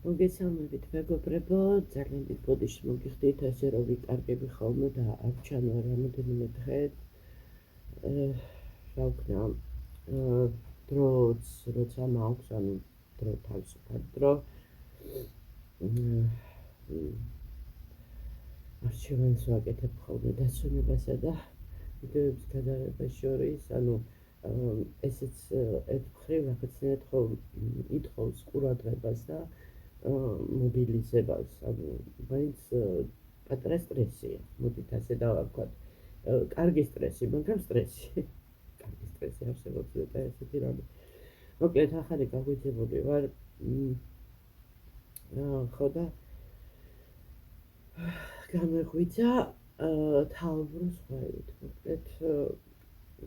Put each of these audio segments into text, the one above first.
მოგესალმებით მეგობრებო, ძალიან დიდ ბოდიშს მოგიხდით, ასე რომ ვიკარგები ხოლმე და არ ჩანვა რამოდენიმე დღე. რა ვქნა, დროც როცა მაქვს, ანუ დრო თავისუფალ დრო. არჩევანს ვაკეთებ ხოლმე დასვენებასა და ვიდეოების გადაღებას შორის, ანუ ესეც ერთ მხრივ რაღაცნაირად ხო ითხოვს ყურადღებას და მობილიზებას, ანუ მაინც პატარა სტრესია, მოდით ასე დავარქვათ. კარგი სტრესი, მაგრამ სტრესი. კარგი სტრესი არსებობს და ესეთი რამე. მოკლედ ახალი გაგვიძებული ვარ. ხო და გამეღვიძა თაუბროს ხვევით. მოკლედ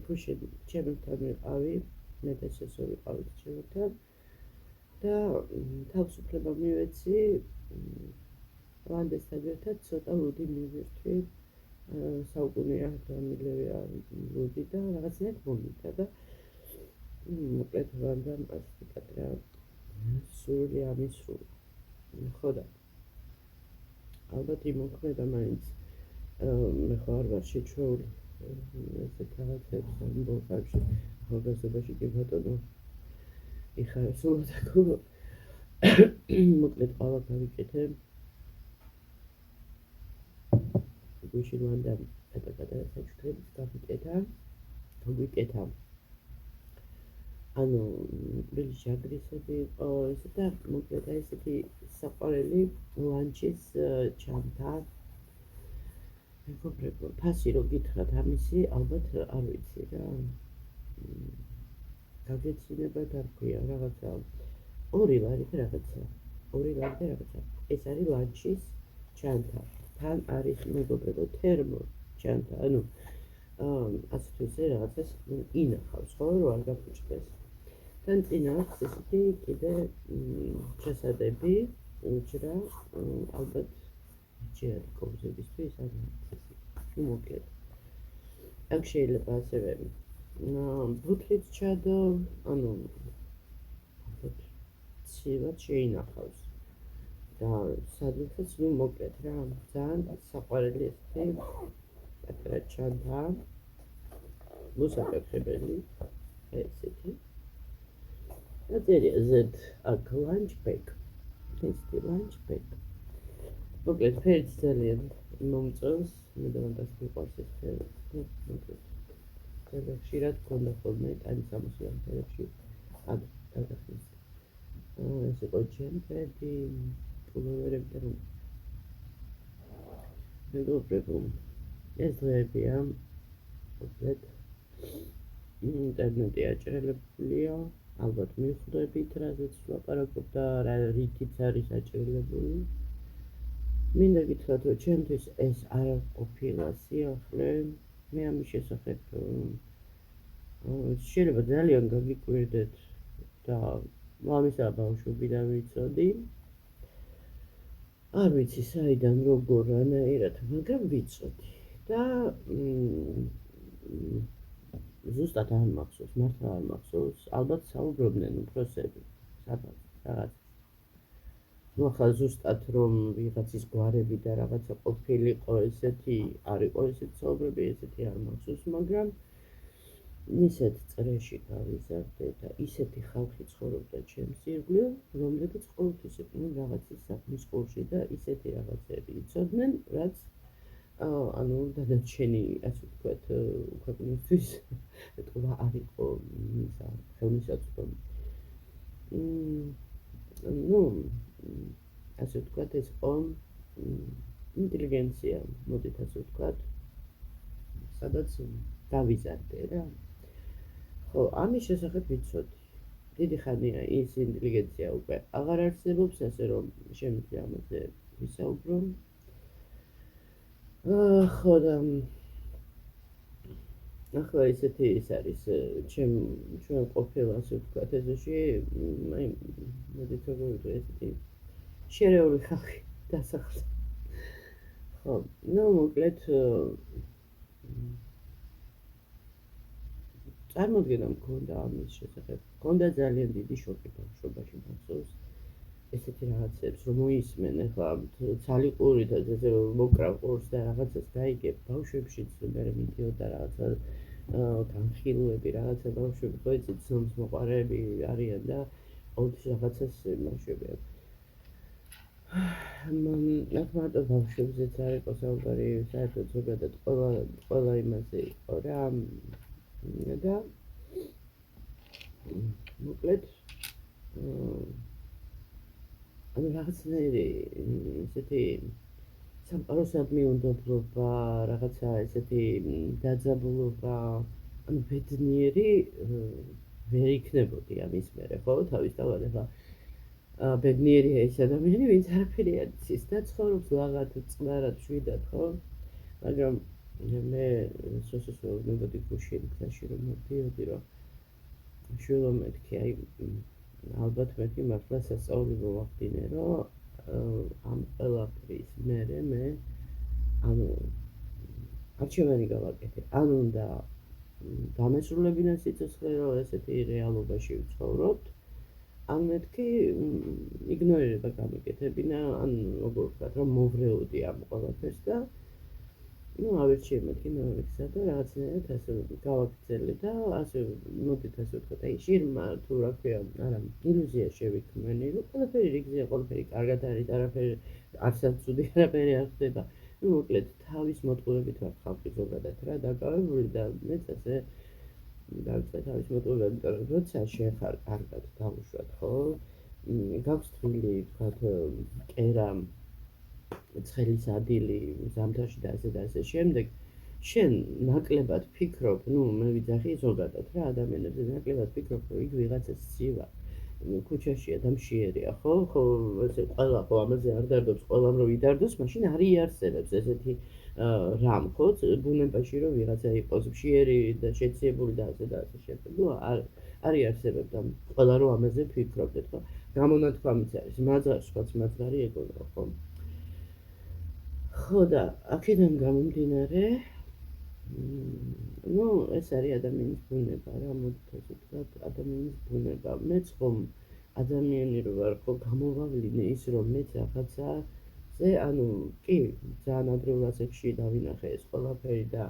გუშინ ჩემთან ვიყავი, მე და შესო ვიყავით ჩემთან და თავისუფლება მივეცი, ლანდესთან ერთად ცოტა ლუდი მივირთვი, საუკუნეა დამილევია ლუდი და რაღაცნაირად მომიტა და მოკლედ ვარდამ ასეთი პატარა სული ამისრულ. ხო და ალბათ იმოქმედა მაინც მე ხო არ ვარ შეჩვეული ესეთ რაღაცებს ამბოლ ხარში ახალგაზრდობაში კი ბატონო იხარებსულა და გულო მოკლედ ყავა გავიკეთე გუშინ ვარდამ პატარა საჩუქრებს გავიკეთა ანუ ბილში აგრესები იყო ესე და მოკლედ ესეთი საყვარელი ლანჩის ჩანთა მეგობრებო, ფასი რო გითხრათ ამისი, ალბათ არ ვიცი რა. გაგეცინება დარქვია რაღაცა. ორი ლარი და რაღაცა. ეს არის ლანჩის ჩანთა. თან არის მეგობრებო თერმო ჩანთა, ანუ ასე თუ ისე რაღაცას ინახავს, ხო, რომ არ გაფუჭდეს. თან წინ აქვს ესეთი კიდე ჩასადები, უჯრა, ალბათ ჯერ კობზებისთვის არ ვიცი. მოკლედ. აქ შეიძლება ასევე ბუთლით ჩადო, ანუ ალბათ ცივად შეინახავს. და სადღაც მოკლედ რა, ძალიან საყვარელი ესეთი პატარა ჩანთა. მოსაკითხებელი ესეთი. დაწერია Z აქ lunch bag. ესეთი lunch bag. მოკლედ ფერიც ძალიან მომწონს, მე და მაგას მიყვარს ეს ფერი. მოკლედ. ძალიან ხშირად გქონდა ხოლმე ტანი სამოსიან ფერებში. აქ გადახდის. ეს იყო ჯემპერი, პულოვერები და მეგობრებო, ეს დღეებია, მოკლედ ინტერნეტი აჭრელებულია, ალბათ მიხვდებით, რაზეც ვლაპარაკობ და რითიც არის აჭრელებული. მინდა გითხრათ, რომ ჩემთვის ეს არ ყოფილა სიახლე, მე ამის შესახებ შეიძლება ძალიან გაგიკვირდეთ და მამისა ბავშვობიდან ვიცოდი. არ ვიცი საიდან როგორ რანაირად, მაგრამ ვიცოდი და ზუსტად არ მახსოვს, მართლა არ მახსოვს, ალბათ საუბრობდნენ უფროსები, სადაც რაღაც. ნუ ახლა ზუსტად რომ ვიღაცის გვარები და რაღაცა ყოფილიყო ესეთი, არ იყო ესეთი საუბრები, ესეთი არ მახსოვს, მაგრამ ისეთ წრეში გავიზარდე და ისეთი ხალხი ცხოვრობდა ჩემს ირგვლივ, რომლებიც ყოველთვის იყვნენ რაღაცის საქმის ყურში და ისეთი რაღაცები იცოდნენ, რაც ანუ დანარჩენი, ასე ვთქვათ, ქვეყნისთვის ეთქვა არ იყო ისა ხელმისაწვდომი. ნუ ასე ვთქვათ, ეს იყო ინტელიგენცია, მოდით ასე ვთქვათ, სადაც გავიზარდე რა. ხო, ამის შესახებ ვიცოდი. დიდი ხანია ის ინტელიგენცია უკვე აღარ არსებობს, ასე რომ შემიძლია ამაზე ვისაუბრო. ხო და ახლა ესეთი ის არის ჩვენ ყოფილ ასე ვთქვათ ეზოში, აი მოდით როგორ ესეთი შერეული ხალხი დასახლდა. ხო, ნუ მოკლედ წარმოდგენა მქონდა ამის შესახებ. მქონდა ძალიან დიდი შოკი ბავშვობაში მახსოვს. ესეთი რაღაცებს რომ მოისმენ, ეხლა ცალიყურით ესე მოკრავ ყურს და რაღაცას გაიგებ, ბავშვებშიც მე მიდიოდა რაღაცა განხილვები, რაღაცა ბავშვები ხო იცით, ცნობს მოყარები არიან და ყოველთვის რაღაცას იმაშვებიან. აქ მარტო ბავშვებზეც არ იყო საუბარი, საერთოდ ზოგადად ყველა იმაზე იყო რა და მოკლედ ანუ რაღაცნაირი ესეთი სამყაროსადმი უნდობლობა, რაღაცა ესეთი დაძაბულობა, ანუ ბედნიერი ვერ იქნებოდი ამის მერე, ხო, თავისთავად ეხლა ბედნიერია ის ადამიანი, ვინც არაფერი არ იცის და ცხოვრობს ლაღად, წყნარად, შვიდად, ხო? მაგრამ მე სოსოს ველოდნებოდი გუშინ გზაში რომ მოდიოდი, რომ შვილო მეთქი, აი ალბათ მეთქი მართლა სასწაული მოვახდინე, რომ ამ ყველაფრის მერე მე ანუ არჩევანი გავაკეთე. ან უნდა დამესრულებინა სიცოცხლე, რომ ესეთი რეალობაში ვცხოვრობთ, ან მეთქი იგნორირება გამიკეთებინა, ან როგორ ვთქვათ, რომ მოვრეოდი ამ ყველაფერს და ავირჩიე მეთქი მეორე გზა და რაღაცნაირად ასე გავაგრძელე და ასე მოდით ასე ვთქვათ, აი შირმა თუ რა ქვია, არა, ილუზია შევიქმნი, რომ ყველაფერი რიგზეა, ყველაფერი კარგად არის, არაფერი არცად ცუდი არაფერი არ ხდება. მოკლედ თავის მოტყუებით ვარ ხალხი ზოგადად რა დაკავებული და მეც ასე დავიწყე თავის მოტყუებით, იმიტომ რომ როცა შენ ხარ კარგად დავუშვათ, ხო? გაქვს თვლილი, ვთქვათ, კერა ცხელის ადი ზამთარში და ასე შემდეგ, შენ ნაკლებად ფიქრობ, მე ვიძახი ზოგადად რა ადამიანებზე ნაკლებად ფიქრობ, რომ იქ ვიღაცა სცივა, ქუჩაშია და მშიერია, ხო? ხო, ესე ყველა ხო ამაზე არ დარდობს, ყველამ რომ იდარდოს, მაშინ არ იარსებებს ესეთი რამ, ხო? ბუნებაში რომ ვიღაცა იყოს მშიერი და შეციებული და ასე შემდეგ. არ იარსებებს და ყველა რომ ამაზე ფიქრობდეთ, ხო? გამონათქვამიც არის, მაძღარს მაძღარი ეგონა, ხო? ხო და აქედან გამომდინარე, ეს არის ადამიანის ბუნება რა, მოდით ასე ვთქვათ, ადამიანის ბუნება. მეც ხომ ადამიანი რო ვარ, ხო გამოვავლინე ის რომ მეც რაღაცაზე, ანუ კი, ძალიან ადრეულ ასაკში დავინახე ეს ყველაფერი და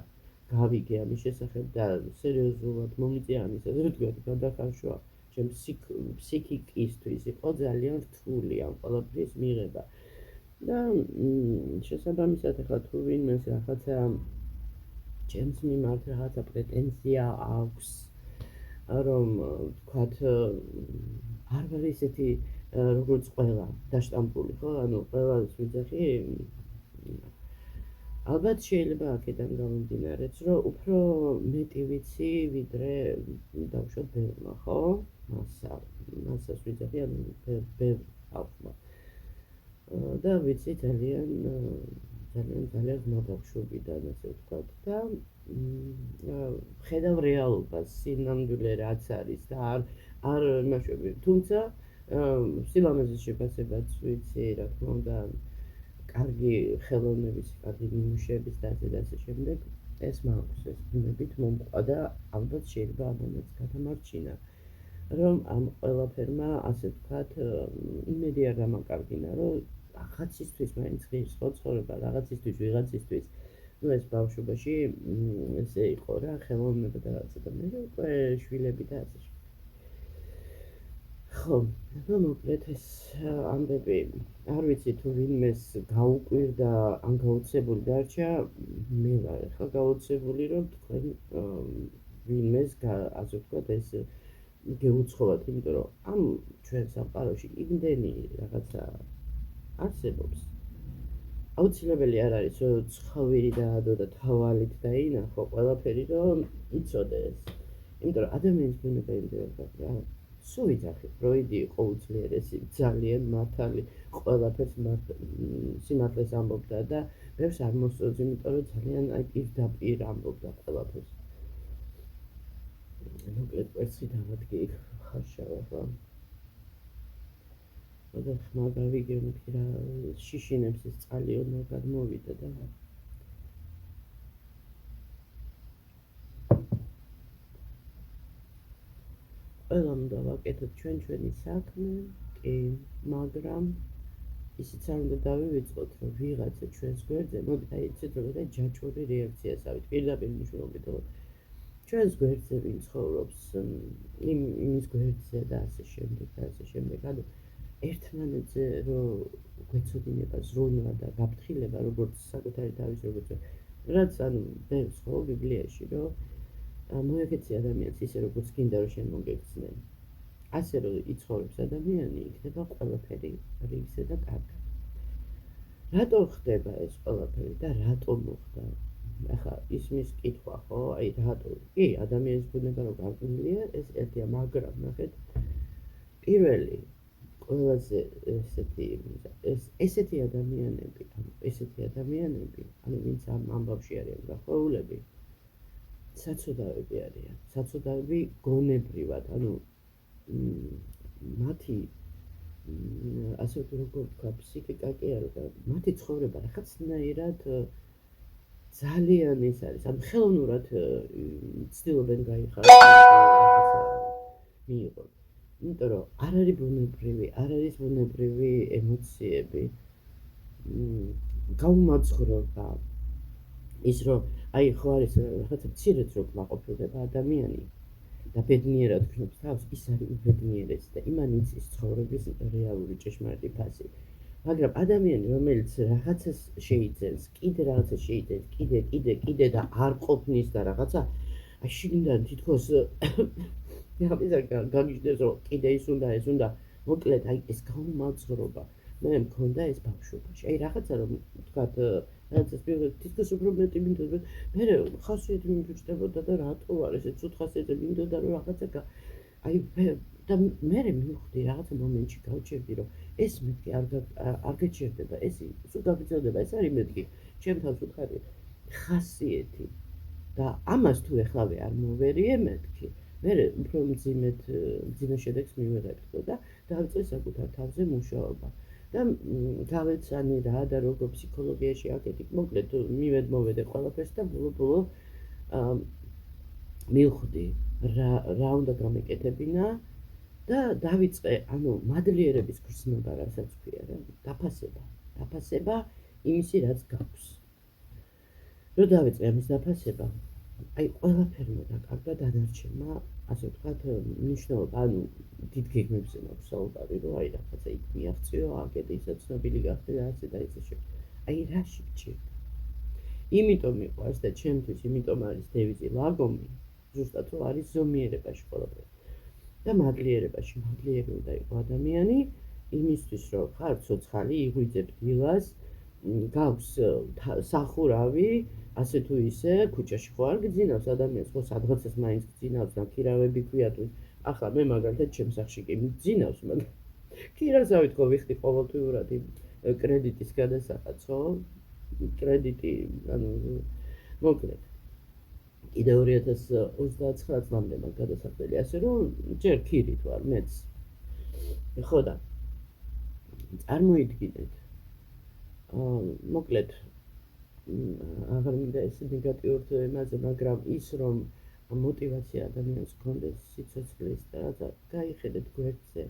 გავიგე ამის შესახებ და სერიოზულად მომიწია ამის, ასე ვთქვათ, გადახარშვა ჩემ ფსიქიკისთვის იყო ძალიან რთული ამ ყველაფრის მიღება. და შესაბამისად ახლა თუ ვინმეს რაღაცა ჩემს მიმართ რაღაცა პრეტენზია აქვს, რომ ვთქვათ, არ ვარ ისეთი როგორც ყველა დაშტამპული, ხო? ანუ ყველას ვიძახი, ალბათ შეიძლება აქედან გამომდინარეც, რომ უფრო მეტი ვიცი, ვიდრე დავუშვათ ბევრმა, ხო? მასას ვიძახი, ანუ ბევრ ხალხმა. და ვიცი ძალიან ბავშვობიდან ასე ვთქვათ და ხედავ რეალობას, სინამდვილე რაც არის და არ იმაშვები, თუმცა სილამაზის შეფასებაც ვიცი, რა თქმა უნდა, კარგი ხელოვნების, კარგი ნიმუშების და ასე შემდეგ, ეს მაქვს, ეს ბუნებით მომყვა და ალბათ შეიძლება ამანაც გადამარჩინა. რომ ამ ყველაფერმა, ასე ვთქვათ, იმედი არ დამაკარგინა, რომ რაღაცისთვის მაინც ღირს ხო ცხოვრება, რაღაცისთვის, ვიღაცისთვის. ეს ბავშვობაში ესე იყო რა, ხელოვნება და რაღაცა და მე უკვე შვილები და ასე. ხო, მოკლედ ეს ამბები, არ ვიცი თუ ვინმეს გაუკვირდა, ან გაუცებული დარჩა, მე ვარ ახლა გაუცებული, რომ თქვენ ვინმეს ასე ვთქვათ, ეს გეუცხოვათ, იმიტომ რომ ამ ჩვენ სამყაროში იმდენი რაღაცა არსებობს. აუცილებელი არ არის, რომ ცხოველი დაადო და თვალით დაინახო ყველაფერი, რომ იცოდეს. იმიტომ რომ ადამიანის ბუნება იმდენად რა, სულ ვიძახი, ფროიდი იყო უძლიერესი, ძალიან მართალი, ყველაფერს სიმართლეს ამბობდა და ბევრს არ მოსწონს, იმიტომ რომ ძალიან პირდაპირ ამბობდა ყველაფერს. მოკლედ კვერცხი დავადგე იქ ხარშავა ხო? და ხმა გავიგე მეთქი რა შიშინებს ეს წყალი ოდნავ გადმოვიდა და ყველამ უნდა ვაკეთოთ ჩვენი საქმე, კი, მაგრამ ისიც არ უნდა დავივიწყოთ, რომ ვიღაცა ჩვენს გვერდზე, მოდით აი იცით რომ და ჯაჭვური რეაქციას ავით პირდაპირ მნიშვნელობით, რომ ჩვენს გვერდზე ვინ ცხოვრობს, იმის გვერდზე და ასე შემდეგ და ასე შემდეგ. ანუ ერთმანეთზე რომ გვეცოდინება ზრუნვა და გაფრთხილება, როგორც საკუთარი თავის როგორც რაც ანუ ბევრს ხო ბიბლიაში რომ მოეკეცი ადამიანს ისე როგორც გინდა რომ შენ მოგექცნენ. ასე რომ იცხოვრებს ადამიანი, იქნება ყველაფერი რიგზე და კარგად. რატო ხდება ეს ყველაფერი და რატო მოხდა? ახლა ისმის კითხვა ხო, აი რატო? კი, ადამიანის ბუნება რომ გარკვეულია, ეს ერთია, მაგრამ ნახეთ, პირველი ყველაზე ესეთი ადამიანები, ანუ ვინც ამ ამბავში არიან გახვეულები, საცოდავები არიან. საცოდავები გონებრივად, ანუ მათი ასე როგორ ვთქვა, ფსიქიკა კი არა და მათი ცხოვრება რაღაცნაირად ძალიან ის არის, ანუ ხელოვნურად ცდილობენ გაიხაროს მიიღონ. იმიტომ რომ არ არის ბუნებრივი ემოციები, გაუმაძღრობა, ის რომ აი ხო არის რაღაცა მცირეც რო კმაყოფილდება ადამიანი და ბედნიერად გქნობს თავს, ის არის უბედნიერესი და იმან იცის ცხოვრების რეალური ჭეშმარიტი ფასი. მაგრამ ადამიანი, რომელიც რაღაცას შეიძენს, კიდე და არ ყოფნის და რაღაცა, აი შიგნიდან თითქოს გაგიჟდებს, რომ კიდე ის უნდა, მოკლედ აი ეს გაუმაძღრობა. მე მქონდა ეს ბავშვობაში. აი რაღაცა რომ ვთქვათ, რაღაცას თითქოს უფრო მეტი მინდოდა, მე ხასიათი მიმბეჭდებოდა და რატო არ ესე ცუდ ხასიათი მინდოდა რომ რაღაცა აი და მე მივხვდი რაღაცა მომენტში გავჩერდი რომ ეს მეთქი არ გაჩერდება, ეს სულ გაგრძელდება, ეს არის მეთქი ჩემ თავს უთხარი ხასიათი და ამას თუ ეხლავე არ მოვერიე მეთქი, მე უფრო მძიმე შედეგს მივიღებდო და დავიწყე საკუთარ თავზე მუშაობა. და გავეცანი რა და როგორ ფსიქოლოგიაში აკეთებ, მოკლედ მივედმოვედე ყველაფერს და ბოლო მივხვდი რა უნდა გამეკეთებინა და დავიწყე, ანუ მადლიერების გრძნობა, რასაც ქვია რა, დაფასება იმისი, რაც გაქვს. რო დავიწყე ამის დაფასება, აი ყველაფერმა დაკარგა დანარჩენმა, ასე ვთქვათ, მნიშვნელობა, ანუ დიდ გეგმებზე მაქვს საუბარი, რომ აი რაღაცა იქ მიაღწიო, აკეთე, ისა ცნობილი გახდე და ასე და ისე შემდეგ. აი რაში გჭირდა? იმიტომ მიყვარს და ჩემთვის იმიტომ არის დევიზი ლაგომი, ზუსტად რომ არის ზომიერებაში ყველაფერი. და მადლიერებაში, მადლიერი უნდა იყო ადამიანი, იმისთვის რომ ხარ ცოცხალი, იღვიძებ დილას, გაქვს სახურავი, ასე თუ ისე, ქუჩაში ხო არ გძინავს ადამიანს, ხო სადღაცას მაინც გძინავს და ქირავები ქვია თუ ახლა მე მაგალითად ჩემს სახლში კი მძინავს, მაგრამ ქირასავით ხო ვიხდი ყოველთვიურად იმ კრედიტის გადასახადს, ხო? კრედიტი, ანუ მოკლედ კიდე 2029 წლამდე მაგ გადასახდელი, ასე რომ ჯერ ქირით ვარ მეც. ხო და წარმოიდგინეთ, მოკლედ აღარ მინდა ეს ნეგატიურ თემაზე, მაგრამ ის რომ მოტივაცია ადამიანს გქონდეს სიცოცხლის და რაღაცა გაიხედეთ გვერდზე,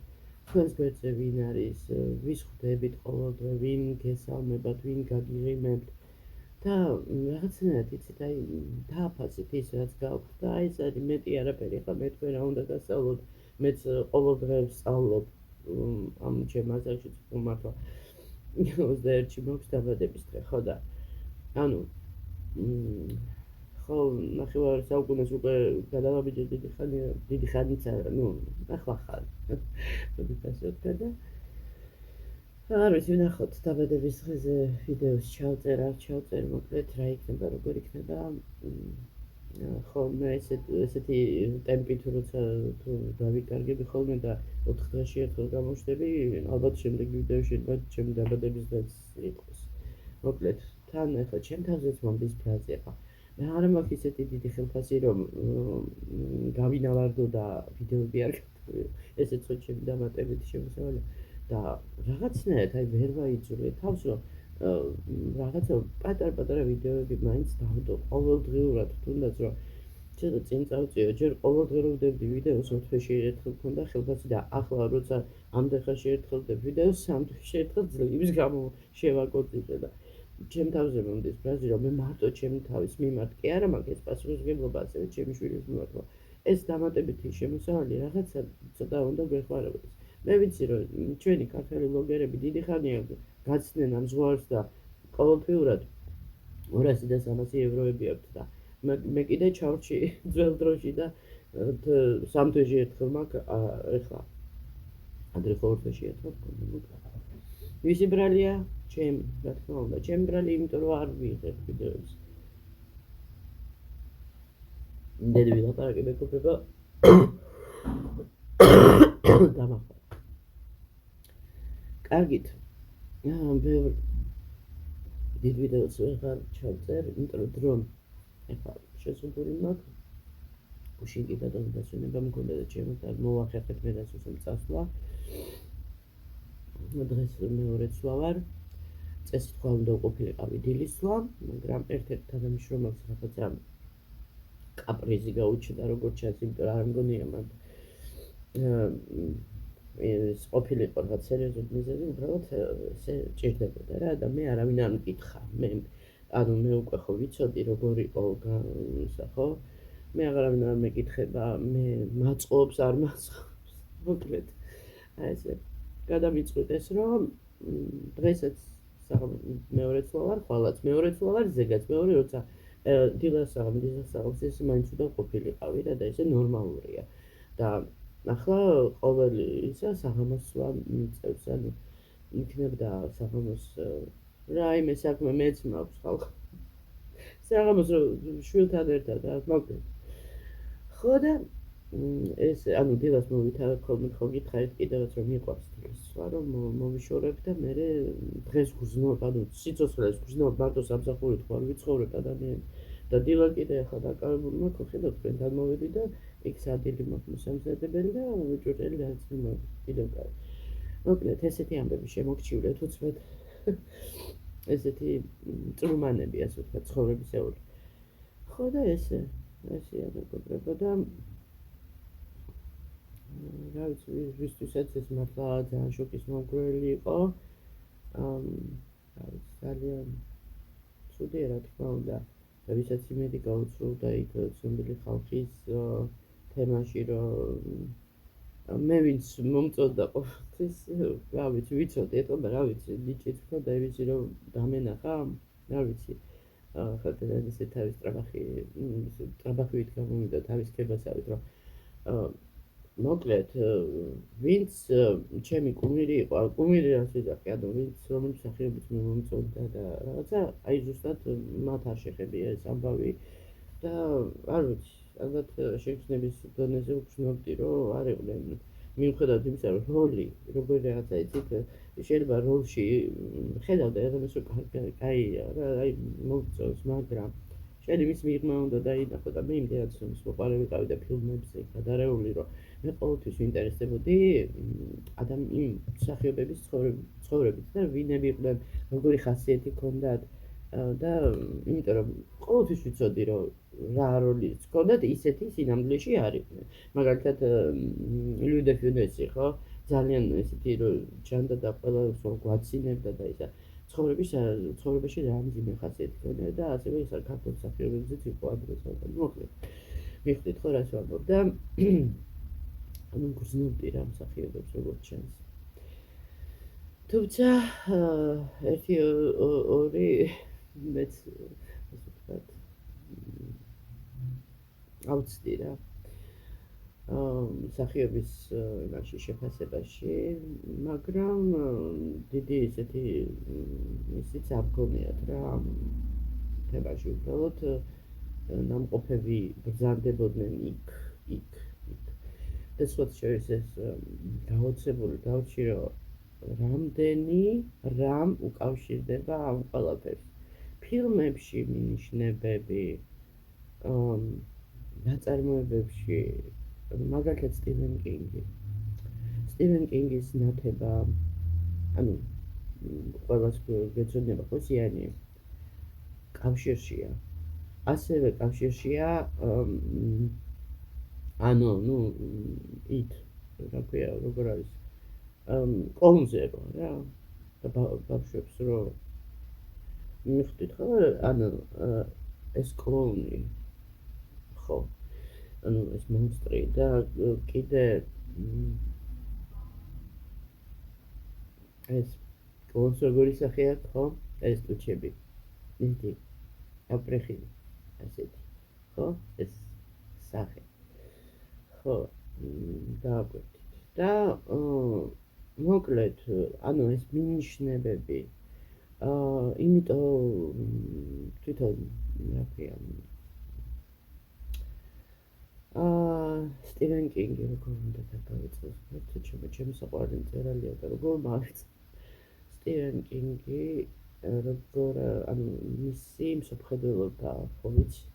თქვენს გვერდზე ვინ არის, ვის ხვდებით ყოველდღე, ვინ გესალმებათ, ვინ გაგიღიმებთ და რაღაცნაირად იცით, აი დააფასეთ ის რაც გაქვთ და აი ეს არის მეტი არაფერი, ხა მე თქვენ რა უნდა გასწავლოთ, მეც ყოველდღე ვსწავლობ ამ ჩემ ასაკში მართლა 21-ში მაქვს დაბადების დღე, ხო და ანუ ხო ნახევარ საუკუნეს უკვე გადავაბიჯე დიდი ხანიც არა, ნუ ახლა ხარ მოდით ასე ვთქვა და არ ვიცი, ვნახოთ დაბადების დღეზე ვიდეოს ჩავწერ, არ ჩავწერ, მოკლედ რა იქნება, როგორ იქნება. ხო მე ესეთი ტემპით როცა თუ დავიკარგები ხოლმე და 4 დღეში ერთხელ გამოჩნდები, ალბათ შემდეგი ვიდეოში ჩემი დაბადების დღეც იყოს. მოკლედ თან ახლა ჩემ თავზეც მომდის ფრაზა ახლა მე არ მაქვს ისეთი დიდი ხელფასი რომ გავინავარდო და ვიდეოები არ გავხსნი, ესეც ხო ჩემი დამატებითი შემოსავალი და რაღაცნაირად აი ვერ ვაიძულე თავს რომ რაღაცა პატარ-პატარა ვიდეოები მაინც დავდო ყოველდღიურად, თუნდაც რომ ცოტა წინ წავწიო, ჯერ ყოველდღე რო ვდებდი ვიდეოს 4 თვეში ერთხელ მქონდა ხელფასი და ახლა როცა ამდენხანში ერთხელ ვდებ ვიდეოს 3 თვეში ერთხელ ძლივს გამო შევაკოწიწე და ჩემ თავზე მომდის ფრაზი რომ მე მარტო ჩემი თავის მიმართ კი არა მაქვს ეს პასუხისმგებლობა ასევე ჩემი შვილის მიმართ ეს დამატებითი შემოსავალი რაღაცა ცოტა უნდა გვეხმარებოდეს მე ვიცი რომ ჩვენი ქართველი ბლოგერები დიდი ხანია გაცდნენ ამ ზღვარს და ყოველთვიურად 200 და 300 ევროები აქვთ და მე კიდე ჩავრჩი ძველ დროში და 3 თვეში ერთხელ მაქვს ეხლა ადრე 4 თვეში ერთხელ მქონდა ვისი ბრალია ჩემ რა თქმა უნდა ჩემ ბრალი იმიტომ რომ არ ვიღებ ვიდეოებს იმდენი ვილაპარაკე მეგობრებო დამახვა კარგით ბევრ დიდ ვიდეოს ვეღარ ჩავწერ იმიტომ რომ დრო ეხლა შეზღუდული მაქვს გუშინი ბატონი დასვენება მქონდა და ჩემთან მოვახერხეთ მე და სულ წასვლა დღეს მეორე ცვლა ვარ წესით თქვა უნდა ყოფილიყავი დილისვლა მაგრამ ერთ-ერთ თანამშრომელს რაღაცა კაპრიზი გაუჩნდა როგორც ჩანს იმიტომ რომ არ მგონია მან ეს ყოფილიყო რაღაც სერიოზული მიზეზი უბრალოდ ესე ჭირდებოდა რა და მე არავინ არ მკითხა მე ანუ მე უკვე ხო ვიცოდი როგორ იყო ისა ხო მე აღარავინ არ მეკითხება მე მაწყობს არ მაწყობს მოკლედ აი ესე გადამიწყვით ეს რომ დღესაც მეორე ცვლა ვარ ხვალაც მეორე ცვლა ვარ ზეგაც მეორე როცა დილას აღამდის ეს მაინც უნდა ყოფილიყავი რა და ესე ნორმალურია და ახლა ყოველი ისა საღამოს ცვლა მიწევს ანუ იქნებდა საღამოს რაიმე საქმე მეც მაქვს ხალხ საღამოს შვილთან ერთად რა მოკლედ ხო და ეს ანუ დილას მოვითარ ხოლმე გითხარით კიდევაც რომ მიყვარს დილის ცვლა რომ მომიშორებ და მე დღეს გრძნობ ანუ სიცოცხლეს გრძნობ მარტო სამსახურით ხარ ვიცხოვრებ ადამიანი და დილა კიდე ახლა დაკავებული მაქვს ხედავ თქვენთან მოვედი და იქ სადილი მაქვს მოსამზადებელი და უჭურჭელი რაც მაქვს კიდევ კარგი მოკლედ ესეთი ამბები შემოგჩივლეთ უცბად ესეთი წრუმანები ასე ვთქვათ ცხოვრებისეული ხო და ესეა მეგობრებო და რა ვიცი ვისთვისაც ეს მართლა ძალიან შოკის მომგვრელი იყო რა ვიცი ძალიან ცუდია რა თქმა უნდა და ვისაც იმედი გაუცრუდა იქ ცნობილი ხალხის თემაში რომ მე ვინც მომწონდა ყოველთვის რა ვიცი ვიცოდი ეტყობა რა ვიცი ნიჭიც ვქონდა ვიცი რომ დამენახა რა ვიცი ხა ესე თავის ტრაბახივით გამომიდა თავის ქებასავით რომ მოკლედ ვინც ჩემი კუმირი იყო კუმირი რაც ვიძახი ანუ ვინც რომელიც სახეობით მე მომწონდა და რაღაცა აი ზუსტად მათ არ შეხებია ეს ამბავი და არ ვიცი ალბათ შეგრძნების დონეზე ვგრძნობდი რომ არ იყვნენ მიუხედავად იმისა რომ როლი როგორი რაღაცა იცით შეიძლება როლში ხედავდა ადამიანს რომ კაია რა აი მოგწონს მაგრამ შეიძლება მის მიღმა უნდა დაინახო და მე იმდენად მოყარე ვიყავი და ფილმებზე გადარეული რომ მე ყოველთვის ვინტერესდებოდი იმ მსახიობების ცხოვრებით და ვინები იყვნენ როგორი ხასიათი ჰქონდათ და იმიტომ რომ ყოველთვის ვიცოდი რომ რა როლიც ჰქონდათ ისეთი სინამდვილეში არ იყვნენ მაგალითად ლუი დე ფიუნესი ხო ძალიან ესეთი რომ ჯანდა და ყველა გვაცინებდა და ისა ცხოვრებაში რა მძიმე ხასიათი ჰქონდა და ასევე ის ქართულ მსახიობებზეც იყო ადრეს მოკლედ მიხდით ხო რას ვამბობ და ანუ გრძნობდი რა მსახიობებს როგორც ჩანს თუმცა ერთი ორი მეც ასე ვთქვათ ავწდი რა მსახიობის იმაში შეფასებაში მაგრამ დიდი ესეთი ისიც არ გქონიათ რა თემაში უბრალოდ ნამყოფები ბრძანდებოდნენ იქ და სხვა შეიძლება გაოცებული დავჭი რომ რამდენი რამ უკავშირდება ამ ყველაფერს ფილმებში მინიშნებები ნაწარმოებებში მაგალითად სტივენ კინგის ნათება ანუ ყველას გეცოდინება ხო სიანი კავშირშია ასევე კავშირშია ანუ ით რა ქვია როგორ არის კონზერვა რა და ბავშვებს რო მიხვდით ხო ანუ ეს კლოუნი ხო ანუ ეს მონსტრი და კიდე ეს კონსერვული სახე აქვს ხო ეს ტუჩები ისეთი აპრეხილი ასეთი ხო ეს სახე ხო დააკვირდით და მოკლედ ანუ ეს მინიშნებები იმიტომ თვითონ რა ქვია სტივენ კინგი როგორ უნდა დაგავიწყოს ჩემი საყვარელი მწერალია და როგორ მოვიწყო სტივენ კინგი როგორ ანუ მისი მსოფლმხედველობა ხო ვიცი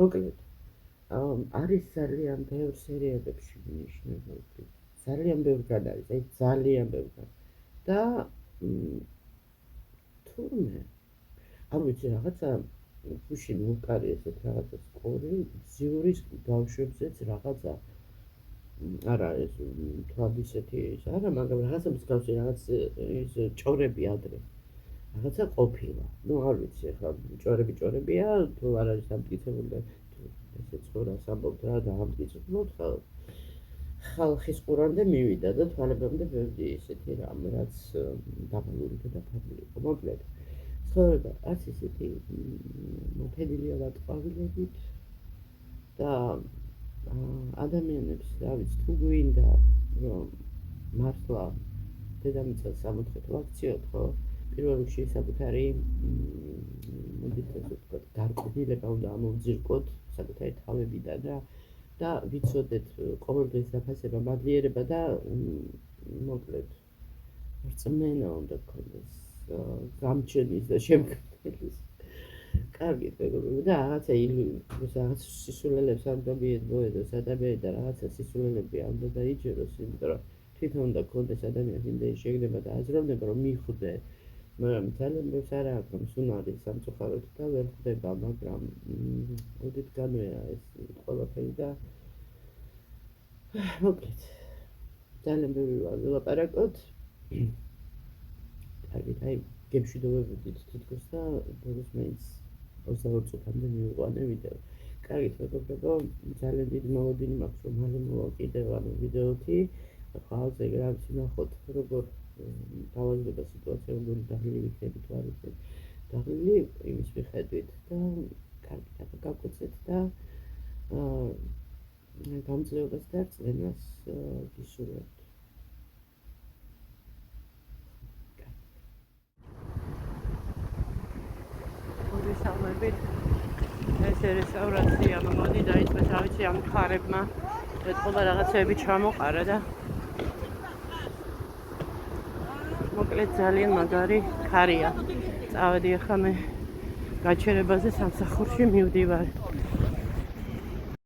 მოკლედ არის ძალიან ბევრ სერიალებში მინიშნებული ძალიან ბევრგან არის აი ძალიან ბევრგან და თურმე არ ვიცი რაღაცა გუშინ მოვკარი ესეთ რაღაცა სკოლი ზიურის ბავშვებზეც რაღაცა არა ეს თქვათ ისეთი არა მაგრამ რაღაცა მსგავსი რაღაც ის ჭორები ადრე რაღაცა ყოფილა ну არ ვიცი ახლა ჭორებია თუ არ არის დამტკიცებული და ესე ცხოვრას ამბობთ რა და ამტკიცებულობთ ხალხის ყურამდე მივიდა და თვალებამდე ბევრი ესეთი რამ რაც დაბალული და დაფარული იყო მოკლედ ცხოვრება არც ისეთი მოფენილია ვატყავილებით და ადამიანებს რა ვიცი თუ გვინდა რომ მართლა დედამიწას სამოთხეთ ვაქციოთ ხო პირველ რიგში საკუთარი მოდით ასე ვთქვათ გარკვევლილება უნდა ამოვძირკოთ საკუთარი თავებიდან და ვიცოდეთ ყოველდღის დაფასება მადლიერება და მოკლედ რწმენა უნდა გქონდეს გამჩენის და შემქმნელის კარგით მეგობრებო და რაღაცა რაღაც სისულელებს არ უნდა მიეძღვეოს ადამიანი და რაღაცა სისულელები არ უნდა დაიჯეროს იმიტომ რომ თვითონ უნდა გქონდეს ადამიანს იმდენი შეგნება და აზროვნება რომ მიხვდე მაგრამ ძალიან ბევრს არ აქვს რომ სუნარი სამწუხაროდ და ვერ ხდება მაგრამ ოდით განვეა ეს ყველაფერი და მოკლედ ძალიან ბევრი ვილაპარაკოთ კარგით აი გემშვიდობებოდით თითქოს და ბოლოს მაინც 22 წუთამდე მივიყვანე ვიდეო კარგით მეგობრებო ძალიან დიდი მოლოდინი მაქვს რომ მალე მოვა კიდევ ანუ ვიდეოთი ხალხზე გრამსი ნახოთ როგორ დავაჯდება სიტუაცია როგორი დაღლილი ვიქნები თუ არ ვიქნები დაღლილი იმის მიხედვით და კარგით აბა გავკეთეთ და გამძლეობას და წვენას გისურვებთ მოგესალმებით ეს რესტავრაცია მოდი დაიწყეს რა ვიცი ამ ხარებმა ეთყობა რაღაცები ჩამოყარა და მოკლედ ძალიან მაგარი ხარია წავედი ახლა მე გაჩერებაზე სამსახურში მივდივარ